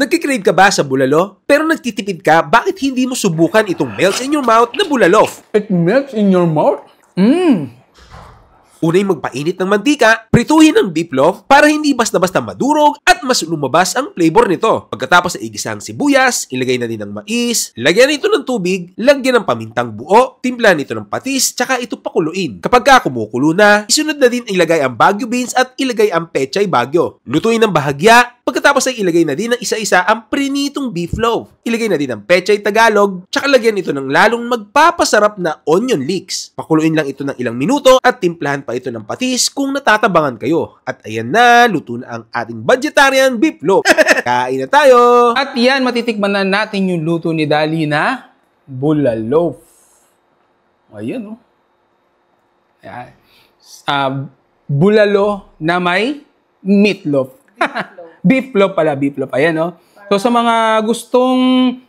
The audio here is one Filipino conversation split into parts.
Nagkikrave ka ba sa bulalo? Pero nagtitipid ka, bakit hindi mo subukan itong melts in your mouth na bulalof? It melts in your mouth? Unay magpainit ng mantika, prituhin ang beef loaf para hindi basta-basta madurog at mas lumabas ang flavor nito. Pagkatapos ay igisa ang sibuyas, ilagay na din ang mais, lagyan ito ng tubig, lagyan ng pamintang buo, timplan ito ng patis, tsaka ito pakuluin. Kapag kumukulo na, isunod na din ilagay ang Baguio beans at ilagay ang pechay Baguio. Lutuin ng bahagya, pagkatapos ay ilagay na din ng isa-isa ang prinitong beef loaf. Ilagay na din ang pechay Tagalog, tsaka lagyan ito ng lalong magpapasarap na onion leeks. Pakuluin lang ito ng ilang minuto at timplahan pa ito ng patis kung natatabangan kayo. At ayan na, luto na ang ating vegetarian beef loaf. Kain na tayo! At yan, matitikman na natin yung luto ni Dali na bulalof. Ayan, oh. Ayan. Bulalo na may meatloaf. Beef loaf pala, beef loaf. Ayan, oh. So, sa mga gustong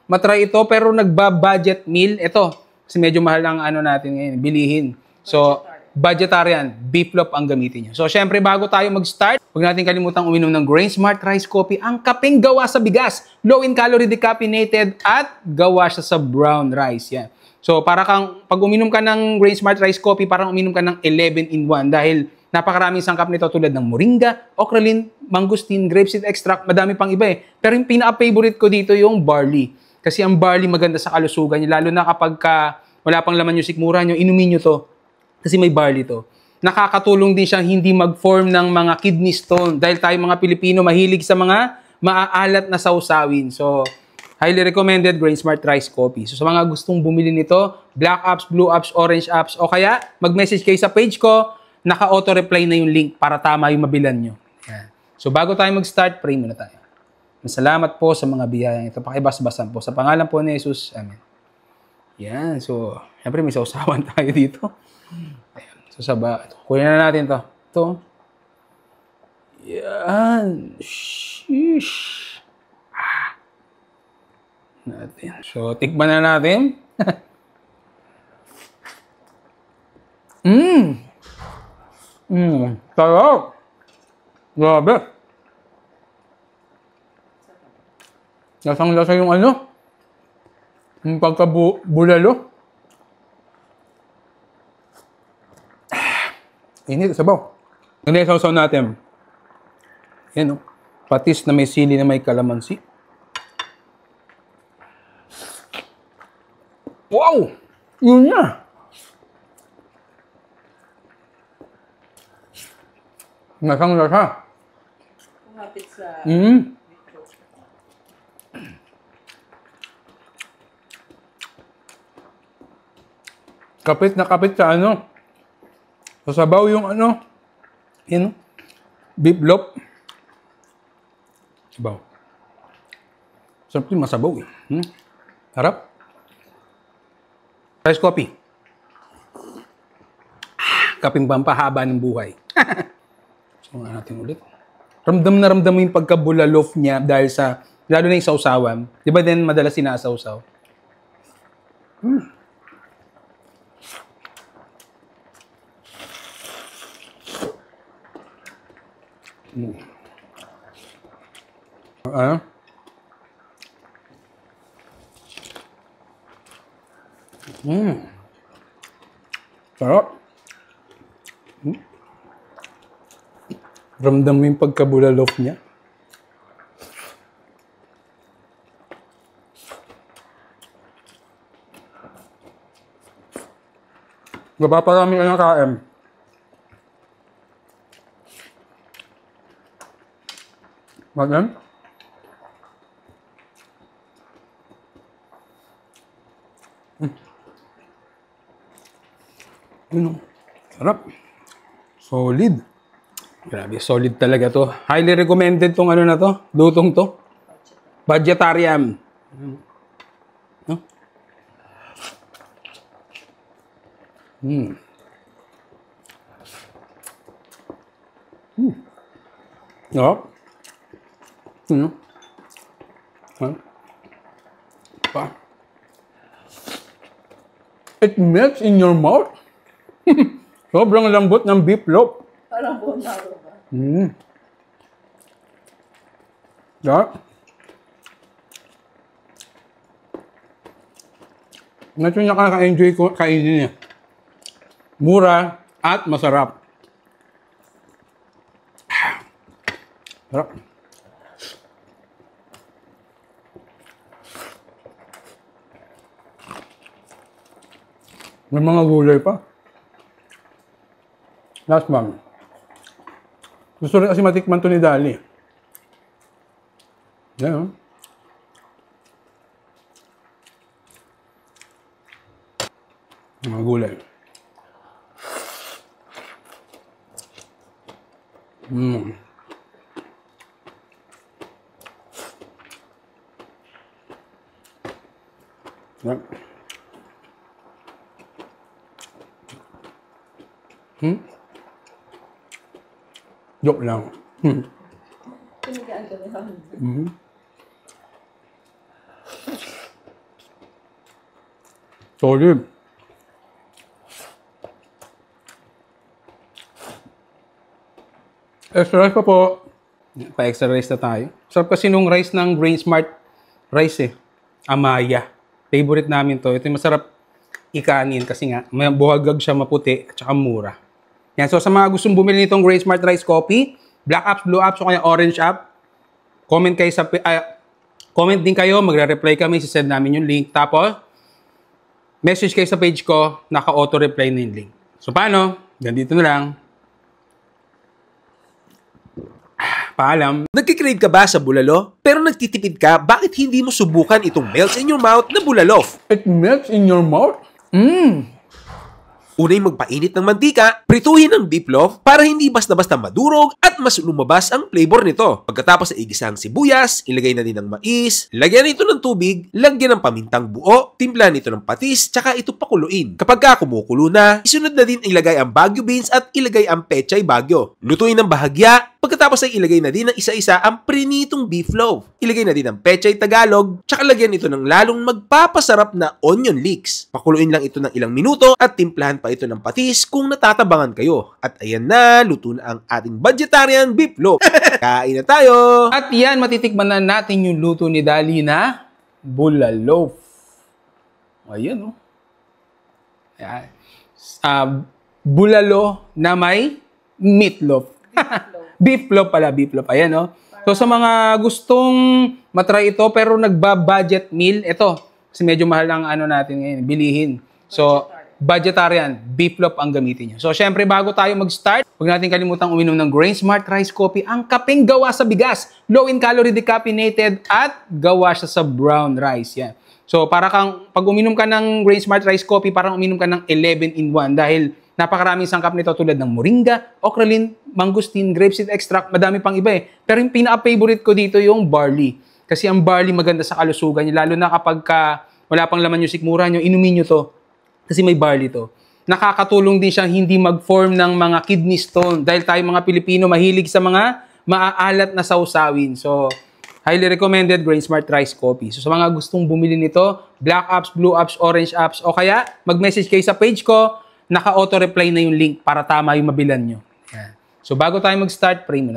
matry ito pero nagba-budget meal, ito. Kasi medyo mahal ang ano natin ngayon, bilihin. So, vegetarian, beef loaf ang gamitin nyo. So, syempre, bago tayo mag-start, huwag natin kalimutang uminom ng Grain Smart Rice Coffee, ang kapeng gawa sa bigas, low in calorie, decaffeinated, at gawa siya sa brown rice. Yan. So, para kang, pag uminom ka ng Grain Smart Rice Coffee, parang uminom ka ng 11-in-1 dahil napakaraming sangkap nito tulad ng moringa, ocralin, mangosteen, grapeseed extract, madami pang iba eh. Pero yung pinaka-favorite ko dito yung barley. Kasi ang barley maganda sa kalusugan niya, lalo na kapag wala pang laman yung sikmura nyo, inumin nyo to. Kasi may barley to. Nakakatulong din siyang hindi mag-form ng mga kidney stone dahil tayo mga Pilipino mahilig sa mga maaalat na sausawin. So, highly recommended Grain Smart Rice Coffee. So, sa mga gustong bumili nito, black apps, blue apps, orange apps, o kaya mag-message kayo sa page ko, naka-auto-reply na yung link para tama yung mabilan nyo. Yan. So, bago tayo mag-start, pray muna tayo. Masalamat po sa mga biyayang ito. Pakibasbasan po. Sa pangalan po ni Jesus. Amen. Yan. So, siyempre may sausawan tayo dito. Ayan. So, kunin na natin to. Ito. Yan. Sheesh. Natin. So, tikman na natin. Sarap. Grabe. Lasang-lasa yung ano. Yung pagkabulalo. Init, sabaw. Ganyan sausaw natin. Yan, oh. Patis na may sili na may kalamansi. Wow! Yun na. Lasang-lasa. Kumapit sa... Kapit na kapit sa ano. Sasabaw yung ano. Yan. Beef loaf. Sabaw. Sarap din masabaw eh. Harap. Rice coffee. Kaping pampahaba ng buhay. So nga natin ulit. Ramdam na ramdam mo yung pagkabulalof niya dahil sa, lalo na yung sausawan. Di ba din madalas sinasawsaw? Ano? Sarap. Ramdam mo yung pagkabulalof niya. Mapaparami ka ng KM. Bakit? Sarap. Solid. Grabe, solid talaga to. Highly recommended tong ano na to. Lutong to. Vegetarian. No? No? Pa. It melts in your mouth. Sobrang lambot ng beef loaf. Parang buong laro ba? Yeah. Ito yung nakaka-enjoy ko kainin niya. Mura at masarap. Sarap. May mga gulay pa. Last one. Gusto rin kasi matikman to ni Dali. Yan, oh. Mga gulay. Yan. Joke lang. Pinigaan ko na. Solid. Extra rice pa po. Pa-extra rice na tayo. Sarap kasi nung rice ng Grain Smart rice eh. Amaya. Favorite namin to. Ito yung masarap ikanin kasi nga may buhagag siya, maputi at saka mura. Yan. So sa mga gustong bumili nitong Grain Smart Rice Coffee, black apps, blue apps o kaya orange app, comment kayo sa comment din kayo, magre-reply kami, sisend namin yung link. Tapos message kayo sa page ko, naka-auto reply na yung link. So paano? Ganito na lang. Paalam. Nagkikrave ka ba sa bulalo? Pero nagtitipid ka, bakit hindi mo subukan itong melts in your mouth na bulalof? It melts in your mouth? Unay magpainit ng mantika, prituhin ang beef loaf para hindi basta-basta madurog at mas lumabas ang flavor nito. Pagkatapos ay igisa ang sibuyas, ilagay na din ang mais, lagyan ito ng tubig, lagyan ng pamintang buo, timplan ito ng patis, tsaka ito pakuluin. Kapag kumukulo na, isunod na din ilagay ang Baguio beans at ilagay ang pechay Baguio. Lutuin ng bahagya, pagkatapos ay ilagay na din ng isa-isa ang prinitong beef loaf. Ilagay na din ang pechay Tagalog, tsaka lagyan ito ng lalong magpapasarap na onion leeks. Pakuluin lang ito ng ilang minuto at timplahan pa ito ng patis kung natatabangan kayo. At ayan na, luto na ang ating vegetarian beef loaf. Kain na tayo! At yan, matitikman na natin yung luto ni Dali na bulalof. Ayan, oh. Ayan. Bulalo na may meatloaf. Beef loaf pala, beef loaf. Ayan, oh. So sa mga gustong matry ito pero nagba-budget meal, ito. Kasi medyo mahal ang ano natin ngayon, bilihin. So, vegetarian, beef loaf ang gamitin nyo. So, syempre, bago tayo mag-start, huwag natin kalimutang uminom ng Grain Smart Rice Coffee, ang kapeng gawa sa bigas, low in calorie, decaffeinated, at gawa siya sa brown rice. Yan. So, para kang, pag uminom ka ng Grain Smart Rice Coffee, parang uminom ka ng 11-in-1 dahil napakaraming sangkap nito tulad ng moringa, okralin, mangosteen, grapeseed extract, madami pang iba eh. Pero yung pinaka-favorite ko dito yung barley. Kasi ang barley maganda sa kalusugan niya, lalo na kapag wala pang laman yung sikmura nyo, inumin nyo to. Kasi may barley to. Nakakatulong din siyang hindi mag-form ng mga kidney stone dahil tayo mga Pilipino mahilig sa mga maaalat na sausawin. So, highly recommended Grain Smart Rice Coffee. So, sa mga gustong bumili nito, black apps, blue apps, orange apps, o kaya mag-message kayo sa page ko, naka-auto reply na yung link para tama yung mabilan nyo. Yan. So, bago tayo mag-start, pray muna.